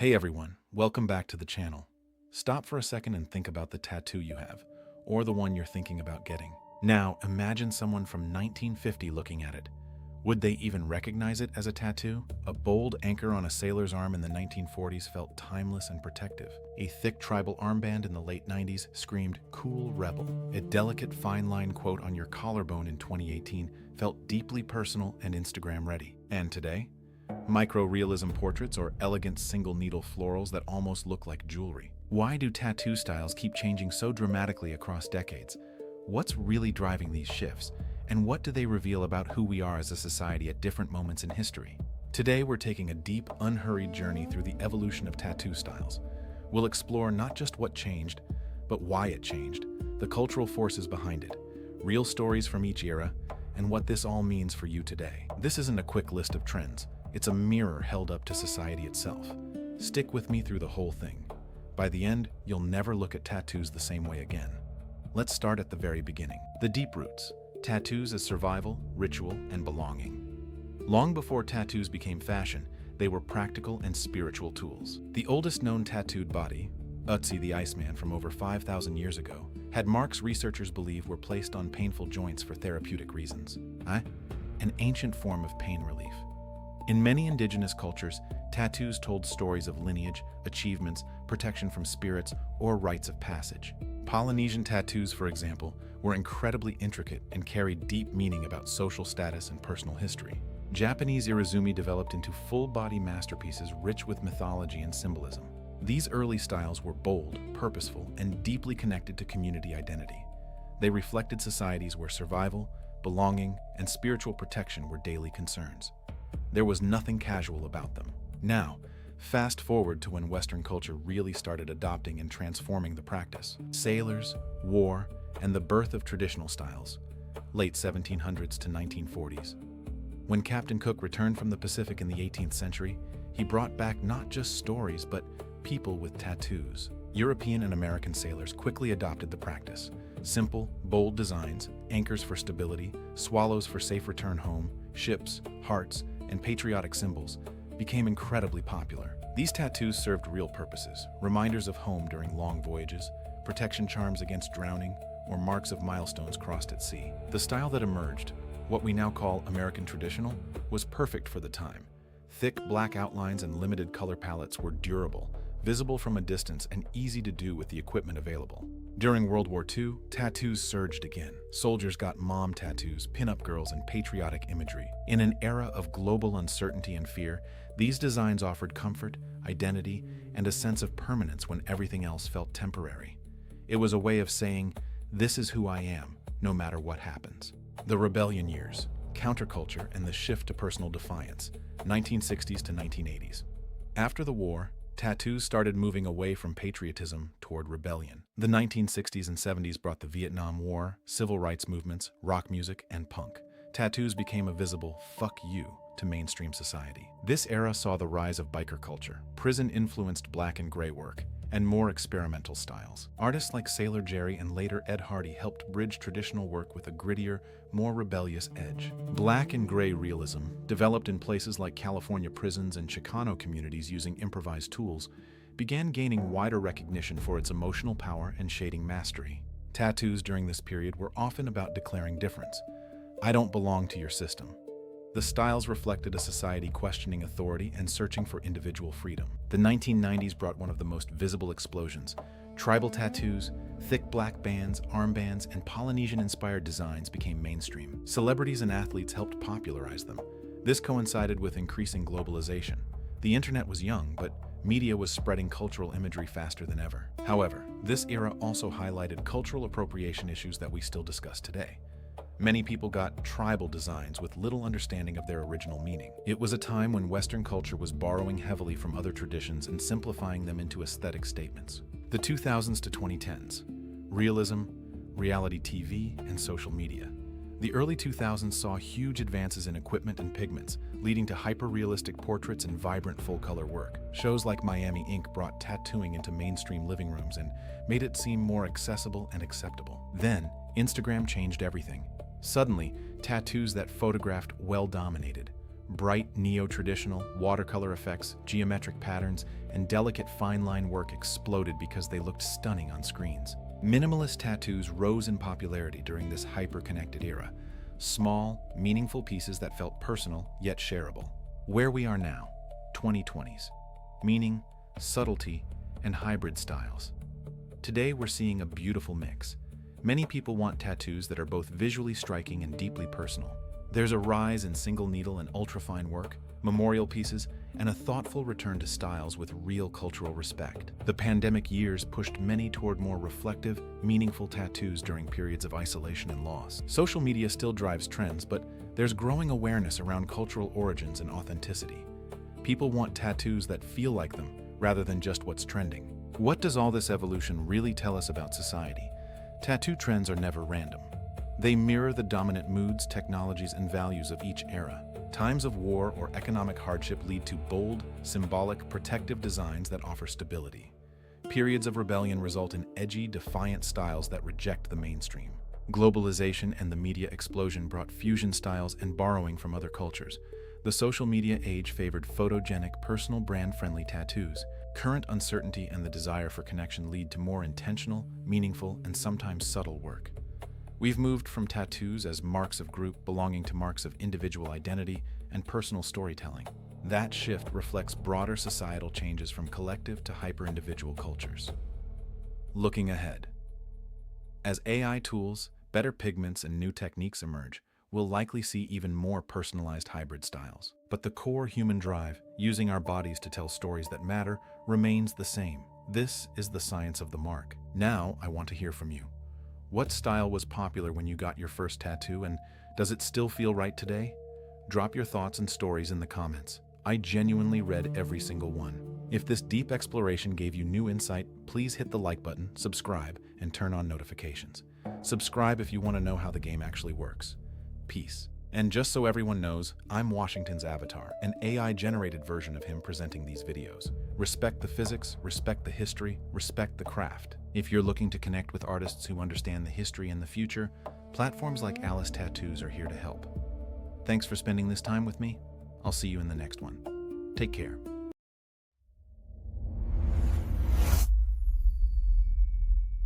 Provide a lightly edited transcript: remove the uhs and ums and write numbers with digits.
Hey everyone, welcome back to the channel. Stop for a second and think about the tattoo you have, or the one you're thinking about getting. Now, imagine someone from 1950 looking at it. Would they even recognize it as a tattoo? A bold anchor on a sailor's arm in the 1940s felt timeless and protective. A thick tribal armband in the late 90s screamed, "Cool Rebel." A delicate fine-line quote on your collarbone in 2018 felt deeply personal and Instagram-ready. And today? Micro-realism portraits or elegant single-needle florals that almost look like jewelry. Why do tattoo styles keep changing so dramatically across decades? What's really driving these shifts? And what do they reveal about who we are as a society at different moments in history? Today, we're taking a deep, unhurried journey through the evolution of tattoo styles. We'll explore not just what changed, but why it changed, the cultural forces behind it, real stories from each era, and what this all means for you today. This isn't a quick list of trends. It's a mirror held up to society itself. Stick with me through the whole thing. By the end, you'll never look at tattoos the same way again. Let's start at the very beginning. The deep roots. Tattoos as survival, ritual, and belonging. Long before tattoos became fashion, they were practical and spiritual tools. The oldest known tattooed body, Ötzi the Iceman from over 5,000 years ago, had marks researchers believe were placed on painful joints for therapeutic reasons. An ancient form of pain relief. In many indigenous cultures, tattoos told stories of lineage, achievements, protection from spirits, or rites of passage. Polynesian tattoos, for example, were incredibly intricate and carried deep meaning about social status and personal history. Japanese irizumi developed into full-body masterpieces rich with mythology and symbolism. These early styles were bold, purposeful, and deeply connected to community identity. They reflected societies where survival, belonging, and spiritual protection were daily concerns. There was nothing casual about them. Now, fast forward to when Western culture really started adopting and transforming the practice. Sailors, war, and the birth of traditional styles, late 1700s to 1940s. When Captain Cook returned from the Pacific in the 18th century, he brought back not just stories, but people with tattoos. European and American sailors quickly adopted the practice. Simple, bold designs, anchors for stability, swallows for safe return home, ships, hearts, and patriotic symbols became incredibly popular. These tattoos served real purposes, reminders of home during long voyages, protection charms against drowning, or marks of milestones crossed at sea. The style that emerged, what we now call American traditional, was perfect for the time. Thick black outlines and limited color palettes were durable, visible from a distance, and easy to do with the equipment available. During World War II, tattoos surged again. Soldiers got mom tattoos, pinup girls, and patriotic imagery. In an era of global uncertainty and fear, these designs offered comfort, identity, and a sense of permanence when everything else felt temporary. It was a way of saying, "This is who I am, no matter what happens." The rebellion years, counterculture, and the shift to personal defiance, 1960s to 1980s. After the war, tattoos started moving away from patriotism toward rebellion. The 1960s and 70s brought the Vietnam War, civil rights movements, rock music, and punk. Tattoos became a visible "fuck you" to mainstream society. This era saw the rise of biker culture, prison-influenced black and gray work, and more experimental styles. Artists like Sailor Jerry and later Ed Hardy helped bridge traditional work with a grittier, more rebellious edge. Black and gray realism, developed in places like California prisons and Chicano communities using improvised tools, began gaining wider recognition for its emotional power and shading mastery. Tattoos during this period were often about declaring difference. "I don't belong to your system." The styles reflected a society questioning authority and searching for individual freedom. The 1990s brought one of the most visible explosions. Tribal tattoos, thick black bands, armbands, and Polynesian-inspired designs became mainstream. Celebrities and athletes helped popularize them. This coincided with increasing globalization. The internet was young, but media was spreading cultural imagery faster than ever. However, this era also highlighted cultural appropriation issues that we still discuss today. Many people got tribal designs with little understanding of their original meaning. It was a time when Western culture was borrowing heavily from other traditions and simplifying them into aesthetic statements. The 2000s to 2010s. Realism, reality TV, and social media. The early 2000s saw huge advances in equipment and pigments, leading to hyper-realistic portraits and vibrant full-color work. Shows like Miami Ink brought tattooing into mainstream living rooms and made it seem more accessible and acceptable. Then, Instagram changed everything. Suddenly, tattoos that photographed well dominated. Bright neo-traditional, watercolor effects, geometric patterns, and delicate fine-line work exploded because they looked stunning on screens. Minimalist tattoos rose in popularity during this hyper-connected era. Small, meaningful pieces that felt personal yet shareable. Where we are now, 2020s. Meaning, subtlety, and hybrid styles. Today we're seeing a beautiful mix. Many people want tattoos that are both visually striking and deeply personal. There's a rise in single needle and ultrafine work, memorial pieces, and a thoughtful return to styles with real cultural respect. The pandemic years pushed many toward more reflective, meaningful tattoos during periods of isolation and loss. Social media still drives trends, but there's growing awareness around cultural origins and authenticity. People want tattoos that feel like them, rather than just what's trending. What does all this evolution really tell us about society? Tattoo trends are never random. They mirror the dominant moods, technologies, and values of each era. Times of war or economic hardship lead to bold, symbolic, protective designs that offer stability. Periods of rebellion result in edgy, defiant styles that reject the mainstream. Globalization and the media explosion brought fusion styles and borrowing from other cultures. The social media age favored photogenic, personal, brand-friendly tattoos. Current uncertainty and the desire for connection lead to more intentional, meaningful, and sometimes subtle work. We've moved from tattoos as marks of group belonging to marks of individual identity and personal storytelling. That shift reflects broader societal changes from collective to hyper-individual cultures. Looking ahead. As AI tools, better pigments, and new techniques emerge, we'll likely see even more personalized hybrid styles. But the core human drive, using our bodies to tell stories that matter, remains the same. This is the science of the mark. Now, I want to hear from you. What style was popular when you got your first tattoo, and does it still feel right today? Drop your thoughts and stories in the comments. I genuinely read every single one. If this deep exploration gave you new insight, please hit the like button, subscribe, and turn on notifications. Subscribe if you want to know how the game actually works. Peace. And just so everyone knows, I'm Washington's avatar, an AI-generated version of him presenting these videos. Respect the physics, respect the history, respect the craft. If you're looking to connect with artists who understand the history and the future, platforms like Alice Tattoos are here to help. Thanks for spending this time with me. I'll see you in the next one. Take care.